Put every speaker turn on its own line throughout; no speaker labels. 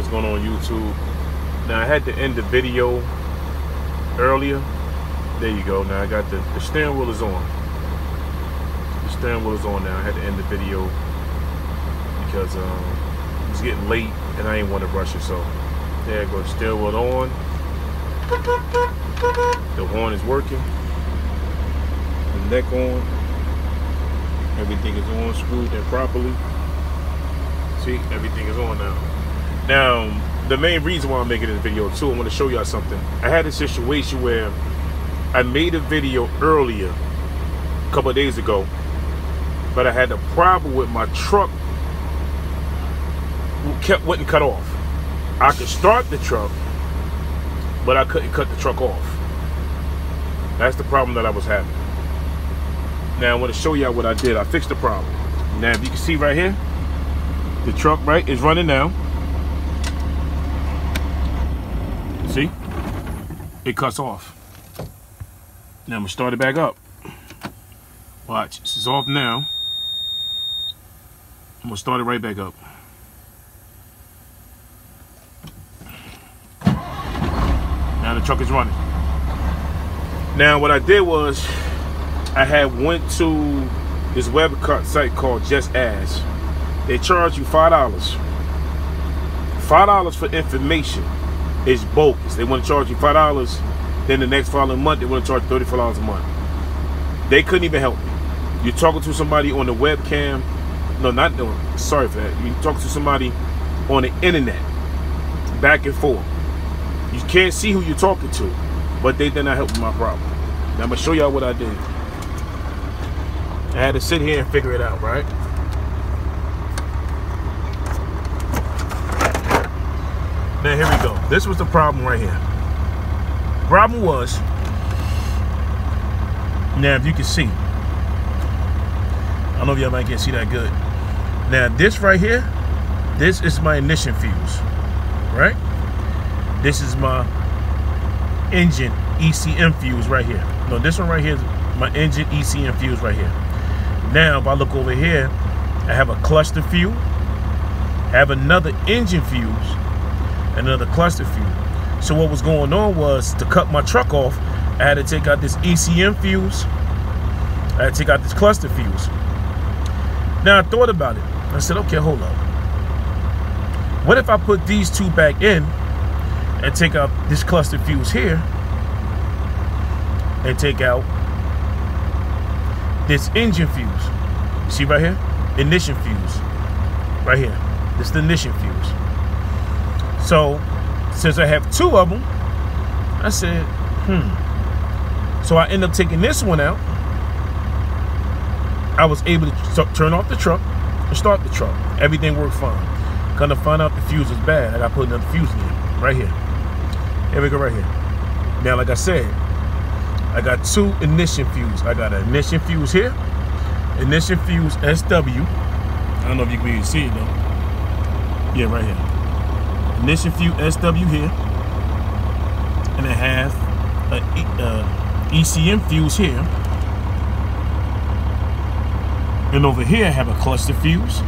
what's going on YouTube. Now I had to end the video earlier. There you go. Now I got the steering wheel is on. The steering wheel is on now. I had to end the video because it was getting late and I didn't want to rush it. So there you go. The steering wheel on. The horn is working. The neck on. Everything is on, screwed in properly. See, everything is on now. Now, the main reason why I'm making this video too, I want to show y'all something. I had a situation where I made a video earlier, a couple of days ago, but I had a problem with my truck. Wouldn't cut off. I could start the truck, but I couldn't cut the truck off. That's the problem that I was having. Now I want to show y'all what I did. I fixed the problem. Now if you can see right here, the truck right is running now. See? It cuts off. Now I'm gonna start it back up. Watch, this is off now. I'm gonna start it right back up. Now the truck is running. Now what I did was I had went to this web site called Just Ask. They charge you $5. $5 for information is bogus. They want to charge you $5. Then the next following month they want to charge $34 a month. They couldn't even help me. You're talking to somebody on the webcam. No, sorry for that. You're talking to somebody on the internet, back and forth. You can't see who you're talking to, but they did not help with my problem. Now I'm gonna show y'all what I did. I had to sit here and figure it out, right? Now here we go. This was the problem right here. Problem was, now if you can see, I don't know if y'all might can't see that good. Now this right here, this is my ignition fuse, right? This is my engine ECM fuse right here. No, this one right here is my engine ECM fuse right here. Now if I look over here, I have a cluster fuse, I have another engine fuse, and another cluster fuse. So what was going on was, to cut my truck off, I had to take out this ECM fuse, I had to take out this cluster fuse. Now I thought about it. I said, okay, hold up. What if I put these two back in and take out this cluster fuse here and take out this engine fuse? See right here? Ignition fuse. Right here. This is the ignition fuse. So, since I have two of them, I said, So I end up taking this one out. I was able to turn off the truck and start the truck. Everything worked fine. Gonna find out the fuse was bad. I gotta put another fuse in, right here. Here we go, right here. Now, like I said, I got two ignition fuses. I got an ignition fuse here, ignition fuse SW. I don't know if you can even see it though. Yeah, right here. Ignition fuse SW here, and I have an ECM fuse here, and over here I have a cluster fuse,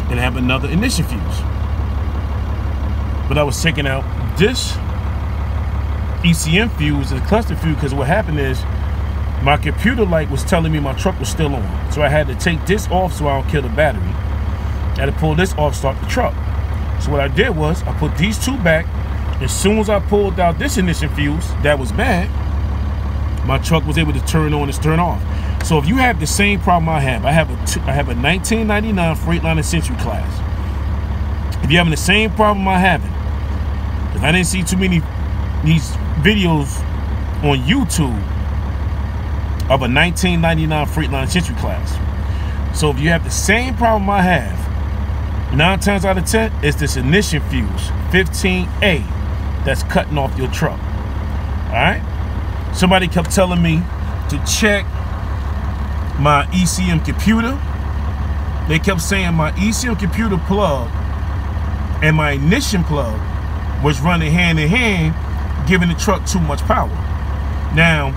and I have another ignition fuse. But I was taking out this ECM fuse and cluster fuse because what happened is my computer light was telling me my truck was still on, so I had to take this off so I don't kill the battery. I had to pull this off, start the truck. So what I did was I put these two back. As soon as I pulled out this ignition fuse that was bad, my truck was able to turn on and turn off. So if you have the same problem I have a 1999 Freightliner Century class. If you're having the same problem I'm having, if I didn't see too many these videos on YouTube of a 1999 Freightliner Century class. So if you have the same problem I have, 9 times out of 10, it's this ignition fuse, 15A, that's cutting off your truck. Alright? Somebody kept telling me to check my ECM computer. They kept saying my ECM computer plug and my ignition plug was running hand in hand, giving the truck too much power. Now,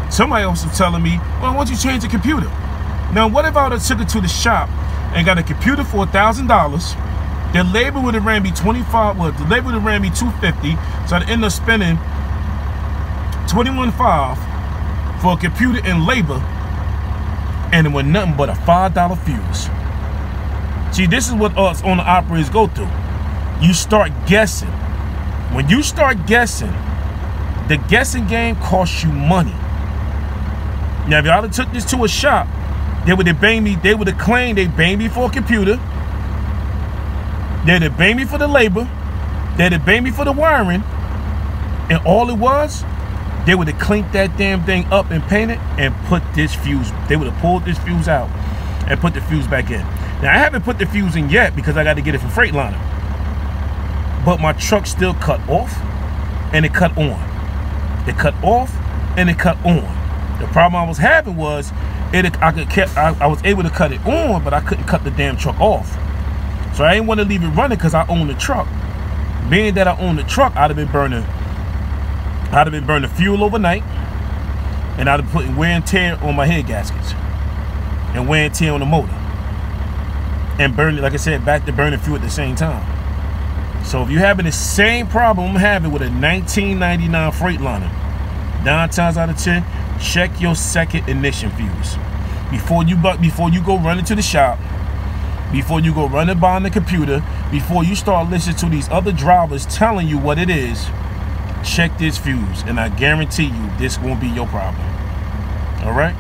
somebody else was telling me, well, why don't you change the computer? Now, what if I would have took it to the shop and got a computer for $1,000 The labor would have ran me 25. Well, the labor would have ran me 250. So I'd end up spending 21.5 for a computer and labor, and it was nothing but a $5 fuse. See, this is what us owner operators go through. You start guessing. When you start guessing, the guessing game costs you money. Now, if y'all had took this to a shop, they would have banged me. They would have claimed they banged me for a computer. They'd have banged me for the labor. They'd have banged me for the wiring. And all it was, they would have cleaned that damn thing up and painted and put this fuse. They would have pulled this fuse out and put the fuse back in. Now, I haven't put the fuse in yet because I got to get it from Freightliner. But my truck still cut off and it cut on. It cut off and it cut on. The problem I was having was I was able to cut it on, but I couldn't cut the damn truck off. So I didn't want to leave it running because I own the truck. Being that I own the truck, I'd have been burning fuel overnight, and I'd have been putting wear and tear on my head gaskets and wear and tear on the motor, and burning, like I said, back to burning fuel at the same time. So if you're having the same problem I'm having with a 1999 Freightliner, 9 times out of 10, check your second ignition fuse before you go run into the shop, before you go running behind the computer, before you start listening to these other drivers telling you what it is. Check this fuse, and I guarantee you this won't be your problem. All right,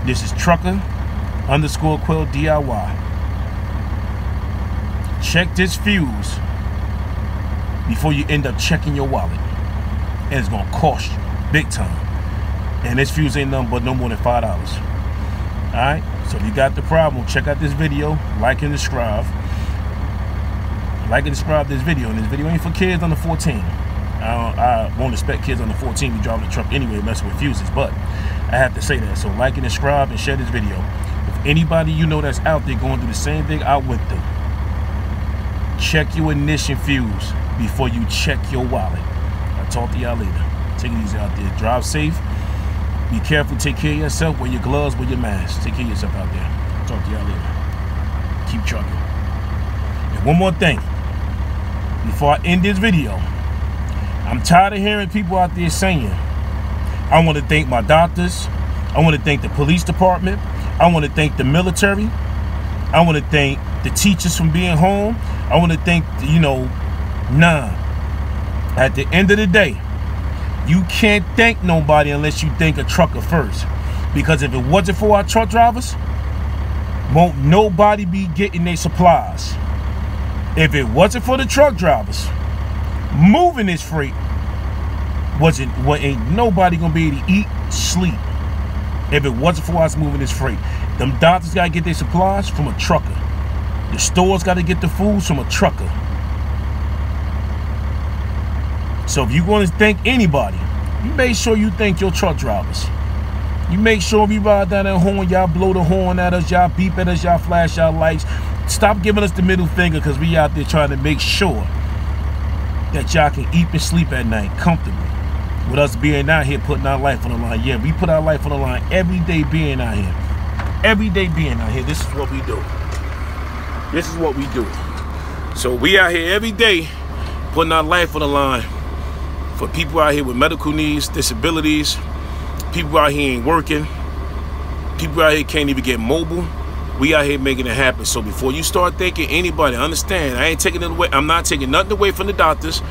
this is trucker_quill DIY. Check this fuse before you end up checking your wallet, and it's gonna cost you big time. And this fuse ain't nothing but no more than $5. All right, so if you got the problem, check out this video, like and subscribe. Like and subscribe this video, and this video ain't for kids under 14. I won't expect kids under 14 to be driving the truck anyway, messing with fuses, but I have to say that. So like and subscribe and share this video. If anybody you know that's out there going through the same thing I went through, check your ignition fuse before you check your wallet. I'll talk to y'all later. Take it easy out there. Drive safe. Be careful. Take care of yourself. Wear your gloves. Wear your mask. Take care of yourself out there. I'll talk to y'all later. Keep trucking. And one more thing before I end this video. I'm tired of hearing people out there saying, I want to thank my doctors. I want to thank the police department. I want to thank the military. I want to thank the teachers from being home. I want to thank, nah. At the end of the day, you can't thank nobody unless you thank a trucker first. Because if it wasn't for our truck drivers, won't nobody be getting their supplies. If it wasn't for the truck drivers moving this freight, ain't nobody gonna be able to eat, sleep. If it wasn't for us moving this freight, them doctors gotta get their supplies from a trucker. The stores gotta get the foods from a trucker. So if you want to thank anybody, you make sure you thank your truck drivers. You make sure we ride down that horn, y'all blow the horn at us, y'all beep at us, y'all flash y'all lights. Stop giving us the middle finger, because we out there trying to make sure that y'all can eat and sleep at night comfortably. With us being out here putting our life on the line. Yeah, we put our life on the line every day being out here. Every day being out here. This is what we do. This is what we do. So we out here every day putting our life on the line for people out here with medical needs, disabilities, people out here ain't working, people out here can't even get mobile. We out here making it happen. So before you start thinking anybody, understand, I ain't taking it away. I'm not taking nothing away from the doctors.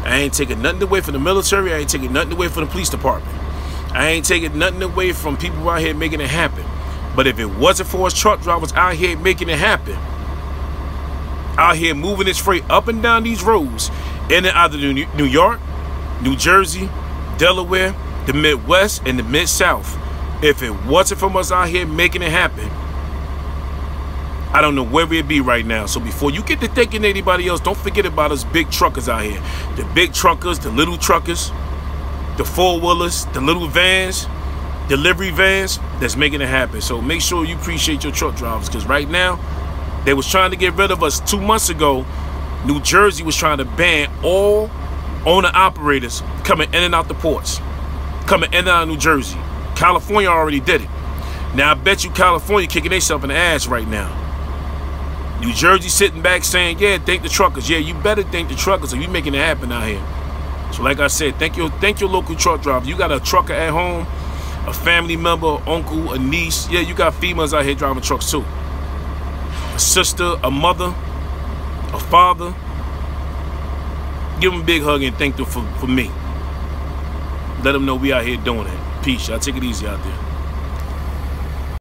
I ain't taking nothing away from the military. I ain't taking nothing away from the police department. I ain't taking nothing away from people out here making it happen. But if it wasn't for us truck drivers out here making it happen, out here moving this freight up and down these roads, in and out of New York, New Jersey, Delaware, the Midwest, and the Mid-South, if it wasn't from us out here making it happen, I don't know where we'd be right now. So before you get to thinking anybody else, don't forget about us big truckers out here. The big truckers, the little truckers, the four-wheelers, the little vans, delivery vans that's making it happen. So make sure you appreciate your truck drivers, because right now, they was trying to get rid of us 2 months ago. New Jersey was trying to ban all owner-operators coming in and out the ports, coming in and out of New Jersey. California already did it. Now, I bet you California kicking themselves in the ass right now. New Jersey sitting back saying, yeah, thank the truckers. Yeah, you better thank the truckers if you making it happen out here. So like I said, thank your local truck driver. You got a trucker at home, a family member, uncle, a niece. Yeah, you got females out here driving trucks too. A sister, a mother, a father. Give them a big hug and thank them for me. Let them know we out here doing it. Peace. Y'all take it easy out there.